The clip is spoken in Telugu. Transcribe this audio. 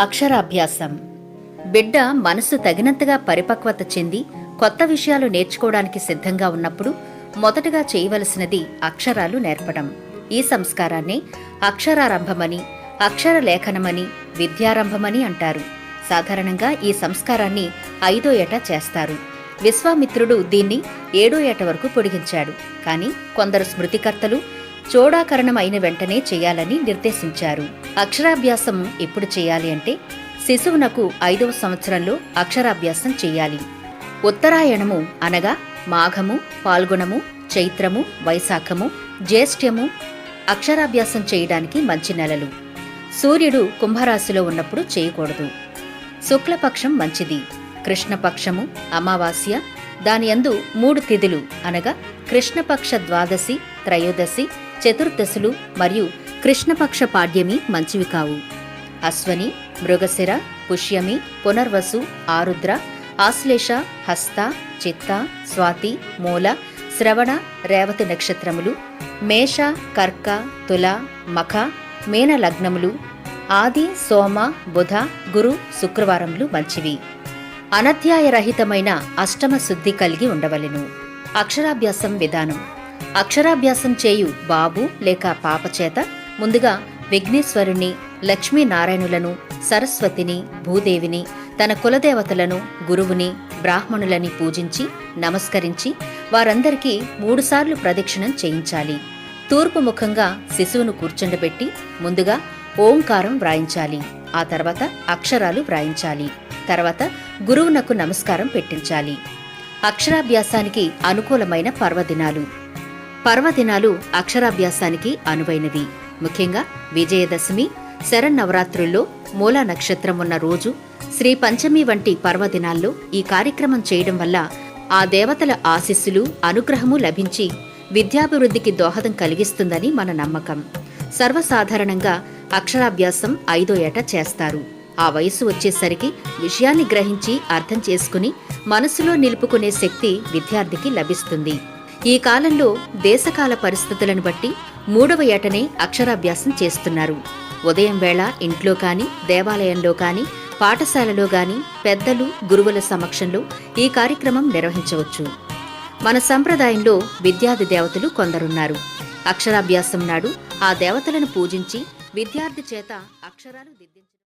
అక్షరాభ్యాసం. బిడ్డ మనసు తగినంతగా పరిపక్వత చెంది కొత్త విషయాలు నేర్చుకోవడానికి సిద్ధంగా ఉన్నప్పుడు మొదటగా చేయవలసినది అక్షరాలు నేర్పడం. ఈ సంస్కారాన్నే అక్షరారంభమని, అక్షర లేఖనమని, విద్యారంభమని అంటారు. సాధారణంగా ఈ సంస్కారాన్ని 5వ ఏట చేస్తారు. విశ్వామిత్రుడు దీన్ని 7వ ఏట వరకు పొడిగించాడు. కానీ కొందరు స్మృతికర్తలు చోడాకరణం అయిన వెంటనే చేయాలని నిర్దేశించారు. అక్షరాభ్యాసం ఎప్పుడు చేయాలి అంటే శిశువునకు 5వ సంవత్సరంలో అక్షరాభ్యాసం చేయాలి. ఉత్తరాయణము అనగా మాఘము, పాల్గొనము, చైత్రము, వైశాఖము, జ్యేష్ఠ్యము అక్షరాభ్యాసం చేయడానికి మంచి నెలలు. సూర్యుడు కుంభరాశిలో ఉన్నప్పుడు చేయకూడదు. శుక్లపక్షం మంచిది. కృష్ణపక్షము, అమావాస్య, దాని యందు 3 తిథులు అనగా కృష్ణపక్ష ద్వాదశి, త్రయోదశి, చతుర్దశులు మరియు కృష్ణపక్ష పాడ్యమి మంచివి కావు. అశ్వని, మృగశిర, పుష్యమి, పునర్వసు, ఆరుద్ర, ఆశ్లేష, హస్త, చిత్త, స్వాతి, మూల, శ్రవణ, రేవతి నక్షత్రములు, మేష, కర్క, తుల, మఖ, మేన లగ్నములు, ఆది, సోమ, బుధ, గురు, శుక్రవారములు మంచివి. అనధ్యాయరహితమైన అష్టమ శుద్ధి కలిగి ఉండవలెను. అక్షరాభ్యాసం విధానం. అక్షరాభ్యాసం చేయు బాబు లేక పాప చేత ముందుగా విఘ్నేశ్వరుని, లక్ష్మీనారాయణులను, సరస్వతిని, భూదేవిని, తన కులదేవతలను, గురువుని, బ్రాహ్మణులని పూజించి నమస్కరించి వారందరికీ 3 సార్లు ప్రదక్షిణం చేయించాలి. తూర్పు ముఖంగా శిశువును కూర్చుండబెట్టి ముందుగా ఓంకారం వ్రాయించాలి. ఆ తర్వాత అక్షరాలు వ్రాయించాలి. తర్వాత గురువునకు నమస్కారం పెట్టించాలి. అక్షరాభ్యాసానికి అనుకూలమైన పర్వదినాలు. పర్వదినాలు అక్షరాభ్యాసానికి అనువైనవి. ముఖ్యంగా విజయదశమి, శరన్నవరాత్రుల్లో, మూలా నక్షత్రం ఉన్న రోజు, శ్రీ పంచమి వంటి పర్వదినాల్లో ఈ కార్యక్రమం చేయడం వల్ల ఆ దేవతల ఆశీస్సులు, అనుగ్రహము లభించి విద్యాభివృద్ధికి దోహదం కలిగిస్తుందని మన నమ్మకం. సర్వసాధారణంగా అక్షరాభ్యాసం 5వ ఏట చేస్తారు. ఆ వయసు వచ్చేసరికి విషయాన్ని గ్రహించి అర్థం చేసుకుని మనసులో నిలుపుకునే శక్తి విద్యార్థికి లభిస్తుంది. ఈ కాలంలో దేశకాల పరిస్థితులను బట్టి 3వ ఏటనే అక్షరాభ్యాసం చేస్తున్నారు. ఉదయం వేళ ఇంట్లో కాని, దేవాలయంలో కాని, పాఠశాలలో గాని పెద్దలు, గురువుల సమక్షంలో ఈ కార్యక్రమం నిర్వహించవచ్చు. మన సంప్రదాయంలో విద్యార్థి దేవతలు కొందరున్నారు. అక్షరాభ్యాసం నాడు ఆ దేవతలను పూజించి విద్యార్థి చేత అక్షరాలు దిద్దించారు.